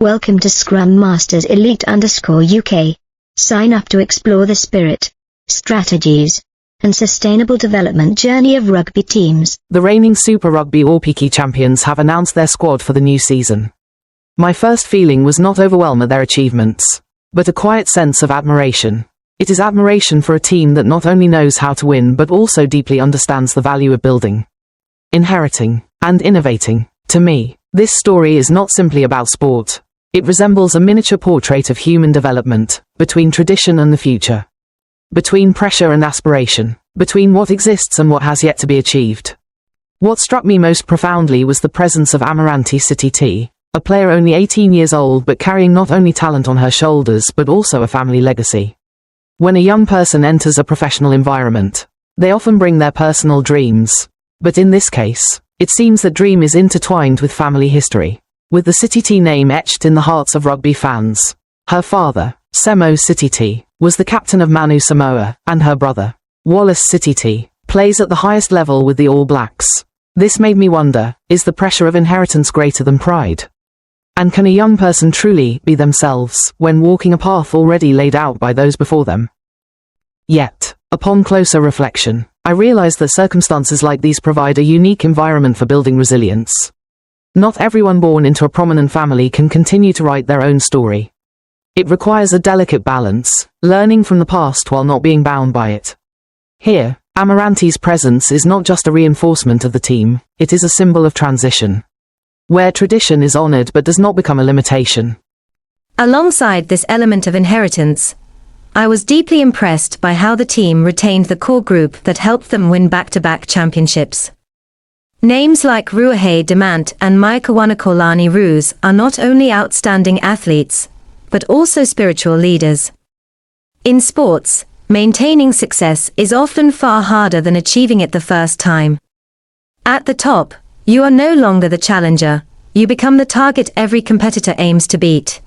Welcome to Scrum Masters Elite_UK. Sign up to explore the spirit, strategies, and sustainable development journey of rugby teams. The reigning Super Rugby Aupiki champions have announced their squad for the new season. My first feeling was not overwhelmed at their achievements, but a quiet sense of admiration. It is admiration for a team that not only knows how to win but also deeply understands the value of building, inheriting, and innovating. To me, this story is not simply about sport. It resembles a miniature portrait of human development, between tradition and the future, between pressure and aspiration, between what exists and what has yet to be achieved. What struck me most profoundly was the presence of Amarante Sititi, a player only 18 years old but carrying not only talent on her shoulders but also a family legacy. When a young person enters a professional environment, they often bring their personal dreams, but in this case, it seems that dream is intertwined with family history, with the Sititi name etched in the hearts of rugby fans. Her father, Semo Sititi, was the captain of Manu Samoa, and her brother, Wallace Sititi, plays at the highest level with the All Blacks. This made me wonder, is the pressure of inheritance greater than pride? And can a young person truly be themselves when walking a path already laid out by those before them? Yet, upon closer reflection, I realized that circumstances like these provide a unique environment for building resilience. Not everyone born into a prominent family can continue to write their own story. It requires a delicate balance, learning from the past while not being bound by it. Here, Amarante's presence is not just a reinforcement of the team, it is a symbol of transition, where tradition is honored but does not become a limitation. Alongside this element of inheritance, I was deeply impressed by how the team retained the core group that helped them win back-to-back championships. Names like Ruahei Demant and Maiakawanakaulani Roos are not only outstanding athletes, but also spiritual leaders. In sports, maintaining success is often far harder than achieving it the first time. At the top, you are no longer the challenger, you become the target every competitor aims to beat.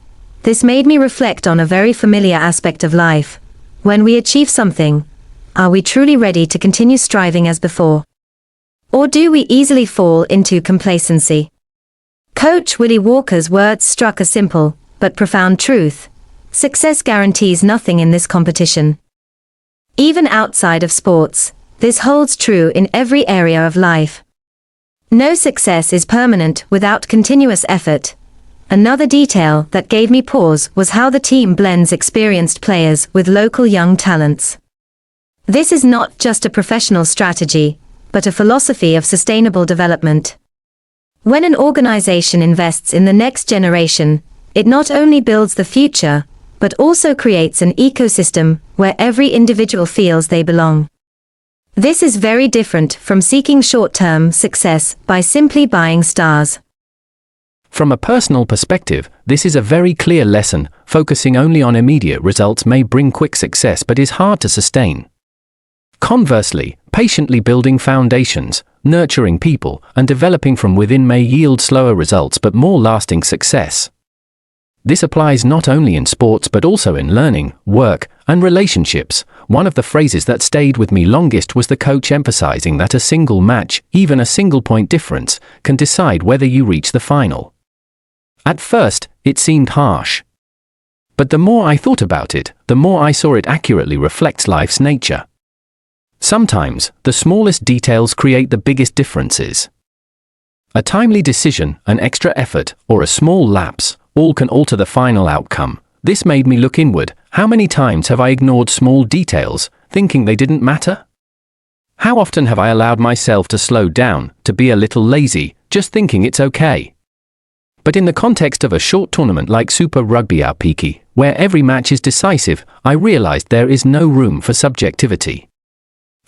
This made me reflect on a very familiar aspect of life. When we achieve something, are we truly ready to continue striving as before? Or do we easily fall into complacency? Coach Willie Walker's words struck a simple, but profound truth. Success guarantees nothing in this competition. Even outside of sports, this holds true in every area of life. No success is permanent without continuous effort. Another detail that gave me pause was how the team blends experienced players with local young talents. This is not just a professional strategy, but a philosophy of sustainable development. When an organization invests in the next generation, it not only builds the future, but also creates an ecosystem where every individual feels they belong. This is very different from seeking short-term success by simply buying stars. From a personal perspective, this is a very clear lesson. Focusing only on immediate results may bring quick success but is hard to sustain. Conversely, patiently building foundations, nurturing people, and developing from within may yield slower results but more lasting success. This applies not only in sports but also in learning, work, and relationships. One of the phrases that stayed with me longest was the coach emphasizing that a single match, even a single point difference, can decide whether you reach the final. At first, it seemed harsh. But the more I thought about it, the more I saw it accurately reflects life's nature. Sometimes, the smallest details create the biggest differences. A timely decision, an extra effort, or a small lapse, all can alter the final outcome. This made me look inward. How many times have I ignored small details, thinking they didn't matter? How often have I allowed myself to slow down, to be a little lazy, just thinking it's okay? But in the context of a short tournament like Super Rugby Aupiki, where every match is decisive, I realized there is no room for subjectivity.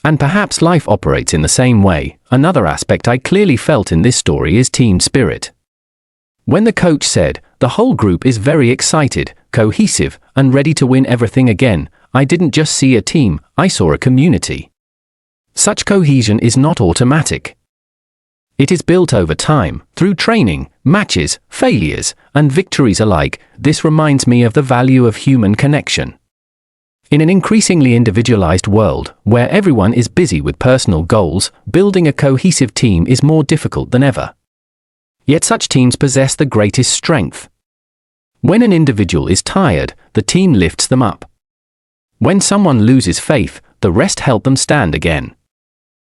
And perhaps life operates in the same way. Another aspect I clearly felt in this story is team spirit. When the coach said, "The whole group is very excited, cohesive, and ready to win everything again," I didn't just see a team, I saw a community. Such cohesion is not automatic. It is built over time, through training, matches, failures, and victories alike. This reminds me of the value of human connection. In an increasingly individualized world, where everyone is busy with personal goals, building a cohesive team is more difficult than ever. Yet such teams possess the greatest strength. When an individual is tired, the team lifts them up. When someone loses faith, the rest help them stand again.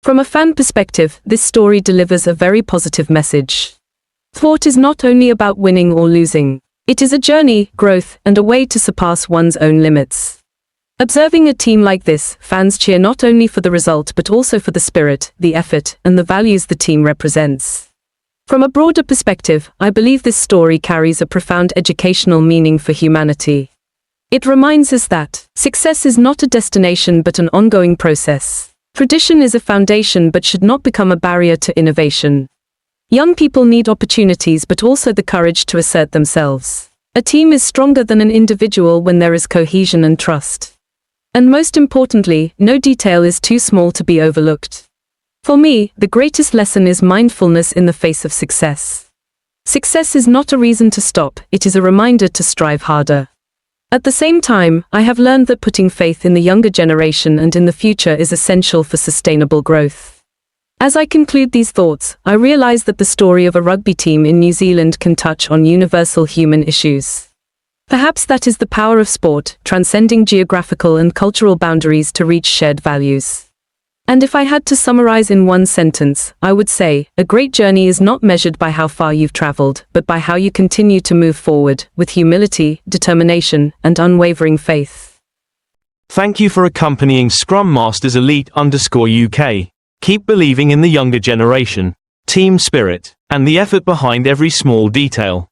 From a fan perspective, this story delivers a very positive message. Sport is not only about winning or losing. It is a journey, growth, and a way to surpass one's own limits. Observing a team like this, fans cheer not only for the result but also for the spirit, the effort, and the values the team represents. From a broader perspective, I believe this story carries a profound educational meaning for humanity. It reminds us that success is not a destination but an ongoing process. Tradition is a foundation but should not become a barrier to innovation. Young people need opportunities but also the courage to assert themselves. A team is stronger than an individual when there is cohesion and trust. And most importantly, no detail is too small to be overlooked. For me, the greatest lesson is mindfulness in the face of success. Success is not a reason to stop, it is a reminder to strive harder. At the same time, I have learned that putting faith in the younger generation and in the future is essential for sustainable growth. As I conclude these thoughts, I realize that the story of a rugby team in New Zealand can touch on universal human issues. Perhaps that is the power of sport, transcending geographical and cultural boundaries to reach shared values. And if I had to summarize in one sentence, I would say, a great journey is not measured by how far you've traveled, but by how you continue to move forward, with humility, determination, and unwavering faith. Thank you for accompanying Scrum Masters Elite_UK. Keep believing in the younger generation, team spirit, and the effort behind every small detail.